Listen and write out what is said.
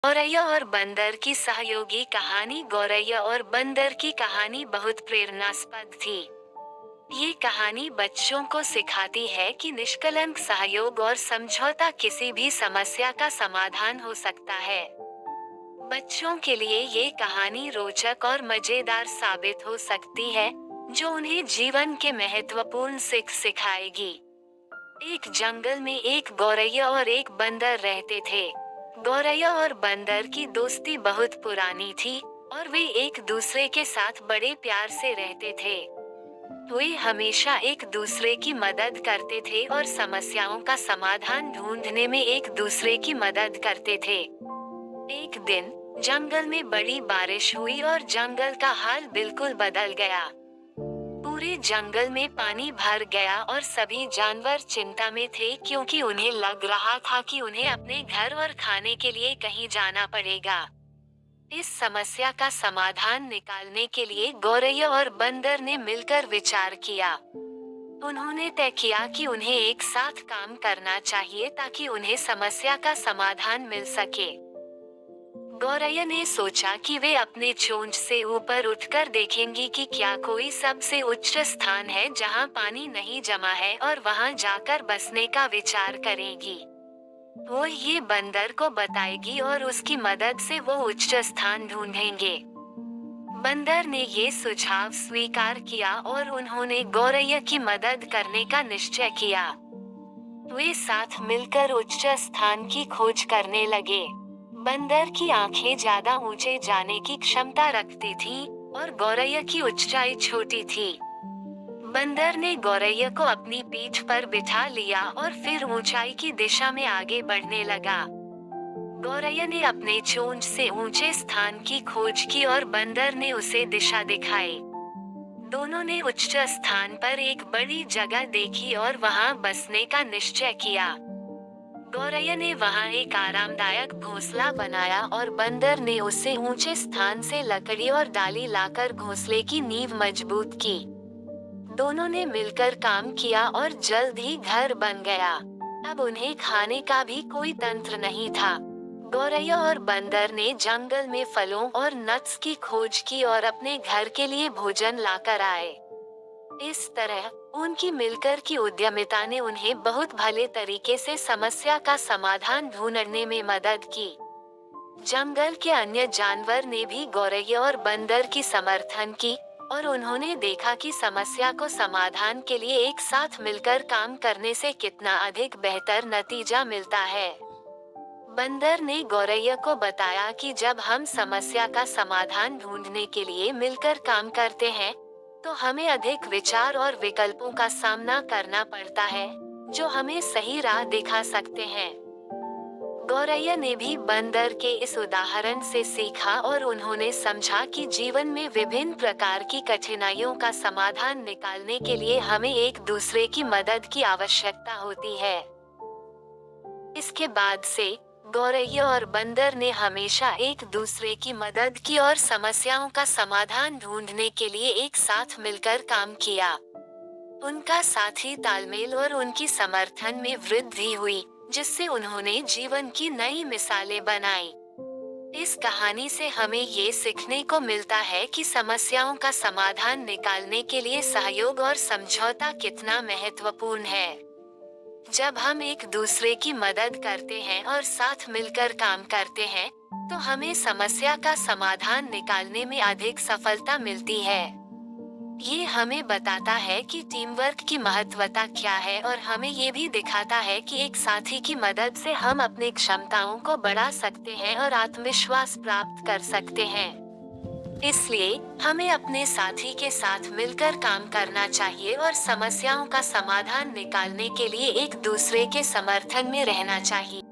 गौरैया और बंदर की सहयोगी कहानी। गौरैया और बंदर की कहानी बहुत प्रेरणास्पद थी। ये कहानी बच्चों को सिखाती है कि निष्कलंक सहयोग और समझौता किसी भी समस्या का समाधान हो सकता है। बच्चों के लिए ये कहानी रोचक और मजेदार साबित हो सकती है, जो उन्हें जीवन के महत्वपूर्ण सिखाएगी। एक जंगल में एक गौरैया और एक बंदर रहते थे। गौरैया और बंदर की दोस्ती बहुत पुरानी थी और वे एक दूसरे के साथ बड़े प्यार से रहते थे। वे हमेशा एक दूसरे की मदद करते थे और समस्याओं का समाधान ढूंढने में एक दूसरे की मदद करते थे। एक दिन जंगल में बड़ी बारिश हुई और जंगल का हाल बिल्कुल बदल गया। पूरे जंगल में पानी भर गया और सभी जानवर चिंता में थे, क्योंकि उन्हें लग रहा था कि उन्हें अपने घर और खाने के लिए कहीं जाना पड़ेगा। इस समस्या का समाधान निकालने के लिए गौरैया और बंदर ने मिलकर विचार किया। उन्होंने तय किया कि उन्हें एक साथ काम करना चाहिए ताकि उन्हें समस्या का समाधान मिल सके। गौरैया ने सोचा कि वे अपने चोंच से ऊपर उठकर देखेंगी कि क्या कोई सबसे उच्च स्थान है जहां पानी नहीं जमा है, और वहां जाकर बसने का विचार करेगी। वो ये बंदर को बताएगी और उसकी मदद से वो उच्च स्थान ढूंढेंगे। बंदर ने ये सुझाव स्वीकार किया और उन्होंने गौरैया की मदद करने का निश्चय किया। वे साथ मिलकर उच्च स्थान की खोज करने लगे। बंदर की आंखें ज्यादा ऊंचे जाने की क्षमता रखती थीं, और गौरैया की ऊंचाई छोटी थी। बंदर ने गौरैया को अपनी पीठ पर बिठा लिया और फिर ऊंचाई की दिशा में आगे बढ़ने लगा। गौरैया ने अपने चोंच से ऊंचे स्थान की खोज की और बंदर ने उसे दिशा दिखाई। दोनों ने उच्च स्थान पर एक बड़ी जगह देखी और वहां बसने का निश्चय किया। गौरैया ने वहां एक आरामदायक घोंसला बनाया और बंदर ने उसे ऊंचे स्थान से लकड़ी और डाली लाकर घोंसले की नींव मजबूत की। दोनों ने मिलकर काम किया और जल्द ही घर बन गया। अब उन्हें खाने का भी कोई तंत्र नहीं था। गौरैया और बंदर ने जंगल में फलों और नट्स की खोज की और अपने घर के लिए भोजन लाकर आए। इस तरह उनकी मिलकर की उद्यमिता ने उन्हें बहुत भले तरीके से समस्या का समाधान ढूंढने में मदद की। जंगल के अन्य जानवर ने भी गौरैया और बंदर की समर्थन की, और उन्होंने देखा कि समस्या को समाधान के लिए एक साथ मिलकर काम करने से कितना अधिक बेहतर नतीजा मिलता है। बंदर ने गौरैया को बताया कि जब हम समस्या का समाधान ढूंढने के लिए मिलकर काम करते हैं, तो हमें अधिक विचार और विकल्पों का सामना करना पड़ता है, जो हमें सही राह दिखा सकते हैं। गौरैया ने भी बंदर के इस उदाहरण से सीखा और उन्होंने समझा कि जीवन में विभिन्न प्रकार की कठिनाइयों का समाधान निकालने के लिए हमें एक दूसरे की मदद की आवश्यकता होती है। इसके बाद से गौरैया और बंदर ने हमेशा एक दूसरे की मदद की और समस्याओं का समाधान ढूंढने के लिए एक साथ मिलकर काम किया। उनका साथी तालमेल और उनकी समर्थन में वृद्धि हुई, जिससे उन्होंने जीवन की नई मिसालें बनाई। इस कहानी से हमें ये सीखने को मिलता है कि समस्याओं का समाधान निकालने के लिए सहयोग और समझौता कितना महत्वपूर्ण है। जब हम एक दूसरे की मदद करते हैं और साथ मिलकर काम करते हैं, तो हमें समस्या का समाधान निकालने में अधिक सफलता मिलती है। ये हमें बताता है कि टीम वर्क की महत्वता क्या है, और हमें ये भी दिखाता है कि एक साथी की मदद से हम अपनी क्षमताओं को बढ़ा सकते हैं और आत्मविश्वास प्राप्त कर सकते हैं। इसलिए हमें अपने साथी के साथ मिलकर काम करना चाहिए और समस्याओं का समाधान निकालने के लिए एक दूसरे के समर्थन में रहना चाहिए।